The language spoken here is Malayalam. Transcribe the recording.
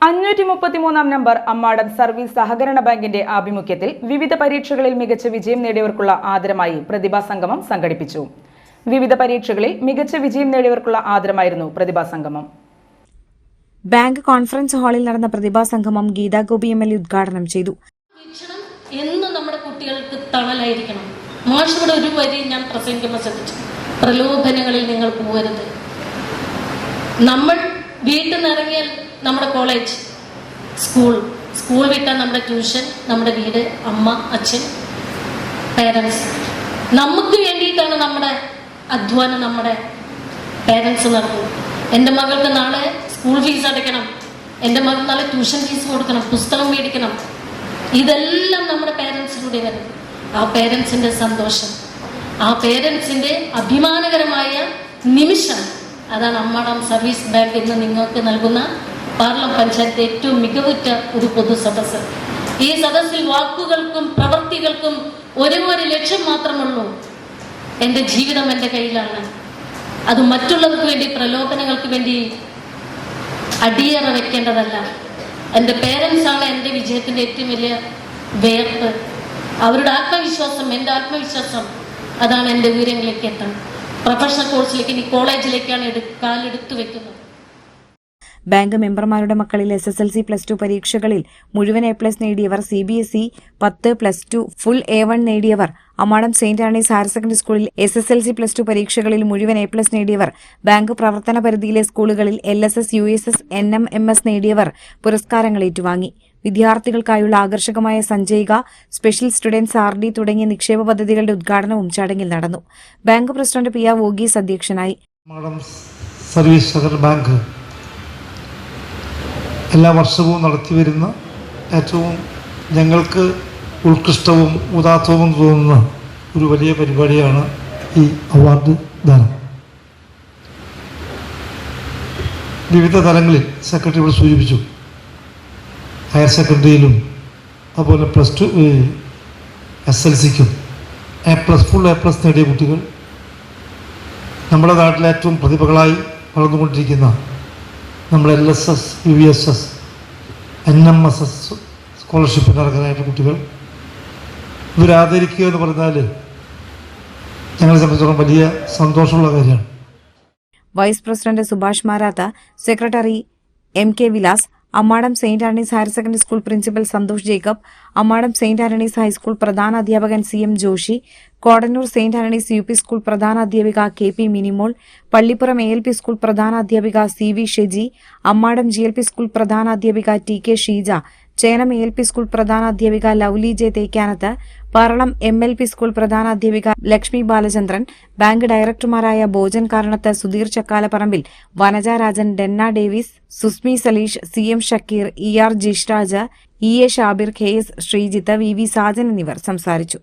533 നമ്പർ അമ്മാടം സർവീസ് സഹകരണ ബാങ്കിന്റെ ആഭിമുഖ്യത്തിൽ വിവിധ പരീക്ഷകളിൽ മികച്ച വിജയം നേടിയവർക്കുള്ള ആദരമായി പ്രതിഭാ സംഗമം സംഘടിപ്പിച്ചു. വിവിധ പരീക്ഷകളിൽ മികച്ച വിജയം നേടിയവർക്കുള്ള ആദരമായിരുന്നു പ്രതിഭാ സംഗമം. ബാങ്ക് കോൺഫറൻസ് ഹാളിൽ നടന്ന പ്രതിഭാ സംഗമം ഗീതാ ഗോപി MLA ഉദ്ഘാടനം ചെയ്തു. എന്നും നമ്മുടെ കുട്ടികൾക്ക് തണലായിരിക്കണം. മാഷുടെ ഒരു വരി ഞാൻ പ്രസംഗിക്കുമ്പോൾ ശ്രദ്ധിച്ചു, പ്രലോഭനങ്ങളിൽ നിങ്ങൾ പോകരുത്. നമ്മൾ വീട്ടിൽ നിന്ന് ഇറങ്ങിയാൽ നമ്മുടെ കോളേജ്, സ്കൂൾ വിട്ടാൽ നമ്മുടെ ട്യൂഷൻ, നമ്മുടെ വീട്, അമ്മ, അച്ഛൻ, പേരൻസ്. നമുക്ക് വേണ്ടിയിട്ടാണ് നമ്മുടെ അധ്വാനം നമ്മുടെ പേരൻസ് നടത്തുന്നത്. എൻ്റെ മകൾക്ക് നാളെ സ്കൂൾ ഫീസ് അടയ്ക്കണം, എൻ്റെ മകൾ നാളെ ട്യൂഷൻ ഫീസ് കൊടുക്കണം, പുസ്തകം മേടിക്കണം. ഇതെല്ലാം നമ്മുടെ പേരൻസിലൂടെ വരുന്നത്. ആ പേരൻസിൻ്റെ സന്തോഷം, ആ പേരൻസിൻ്റെ അഭിമാനകരമായ നിമിഷം, അതാണ് അമ്മാടം സർവീസ് ബാങ്ക് ഇന്ന് നിങ്ങൾക്ക് നൽകുന്ന പാർലം പഞ്ചായത്ത് ഏറ്റവും മികവുറ്റ ഒരു പൊതു സദസ്സ്. ഈ സദസ്സിൽ വാക്കുകൾക്കും പ്രവൃത്തികൾക്കും ഒരു ലക്ഷ്യം മാത്രമുള്ളൂ, എൻ്റെ ജീവിതം എൻ്റെ കയ്യിലാണ്. അത് മറ്റുള്ളവർക്ക് വേണ്ടി, പ്രലോഭനങ്ങൾക്ക് വേണ്ടി അടിയറ വെക്കേണ്ടതല്ല. എൻ്റെ പേരൻസാണ് എൻ്റെ വിജയത്തിൻ്റെ ഏറ്റവും വലിയ വേർപ്പ്. അവരുടെ ആത്മവിശ്വാസം, എൻ്റെ ആത്മവിശ്വാസം, അതാണ് എൻ്റെ ഉയരങ്ങളിലേക്ക് എത്താൻ. പ്രൊഫഷണൽ കോഴ്സിലേക്ക്, ഇനി കോളേജിലേക്കാണ് കാലെടുത്തു വെക്കുന്നത്. ബാങ്ക് മെമ്പർമാരുടെ മക്കളിൽ SSLC +2 പരീക്ഷകളിൽ മുഴുവൻ A+ നേടിയവർ, CBSE 10, +2 ഫുൾ A1 നേടിയവർ, Ammadam saint Anne's higher secondary സ്കൂളിൽ SSLC +2 പരീക്ഷകളിൽ മുഴുവൻ A+ നേടിയവർ, ബാങ്ക് പ്രവർത്തന പരിധിയിലെ സ്കൂളുകളിൽ LSS, USS, NMMS നേടിയവർ പുരസ്കാരങ്ങൾ ഏറ്റുവാങ്ങി. വിദ്യാർത്ഥികൾക്കായുള്ള ആകർഷകമായ സഞ്ജയിക, സ്പെഷ്യൽ സ്റ്റുഡൻസ് RD തുടങ്ങിയ നിക്ഷേപ പദ്ധതികളുടെ ഉദ്ഘാടനവും ചടങ്ങിൽ നടന്നു. ബാങ്ക് പ്രസിഡന്റ് PR വോഗീസ് അധ്യക്ഷനായി. സർവീസ് സഹകരണ ബാങ്ക് എല്ലാ വർഷവും നടത്തിവരുന്ന ഏറ്റവും ഞങ്ങൾക്ക് ഉത്കൃഷ്ടവും ഉദാത്തവും തോന്നുന്ന ഒരു വലിയ പരിപാടിയാണ് ഈ അവാർഡ് ദാനം. വിവിധ തലങ്ങളിൽ സെക്രട്ടറി ഇവിടെ സൂചിപ്പിച്ചു. ഹയർ സെക്കൻഡറിയിലും അതുപോലെ +2 SLCക്കും ഫുൾ A+ നേടിയ കുട്ടികൾ, നമ്മുടെ നാട്ടിലെ ഏറ്റവും പ്രതിഭകളായി വളർന്നുകൊണ്ടിരിക്കുന്ന നമ്മുടെ LSS, USS, NMSS സ്കോളർഷിപ്പിന് അർഹരായിട്ടുള്ള കുട്ടികൾ, ഇവരാദരിക്കുക എന്ന് പറഞ്ഞാൽ ഞങ്ങളെ സംബന്ധിച്ചിടത്തോളം വലിയ സന്തോഷമുള്ള കാര്യമാണ്. Vice president Subhash Maratha, secretary MK Vilas, Ammadam saint Anne's higher secondary school principal Santhosh Jacob, Ammadam saint Antony's high school പ്രധാന അധ്യാപകൻ CM Joshi, Kodannur saint Antony's UP school പ്രധാന അധ്യാപിക KP Minimol, Pallippuram ALP school പ്രധാന അധ്യാപിക CV Sheji, Ammadam GLP school പ്രധാന അധ്യാപിക TK Sheeja, Chenam ALP school പ്രധാന അധ്യാപിക Lovely J Thekkanath, Paralam MLP school പ്രധാന അധ്യാപിക ലക്ഷ്മി ബാലചന്ദ്രൻ, ബാങ്ക് ഡയറക്ടർമാരായ Bhojan കാരണത്ത്, Sudheer Chakkalaparambil, Vanaja Rajan, Denna Davis, Susmi Saleesh, CM Shakeer, ER Jishraj, EA Shabir, KS Sreejith, VV Sajan എന്നിവർ സംസാരിച്ചു.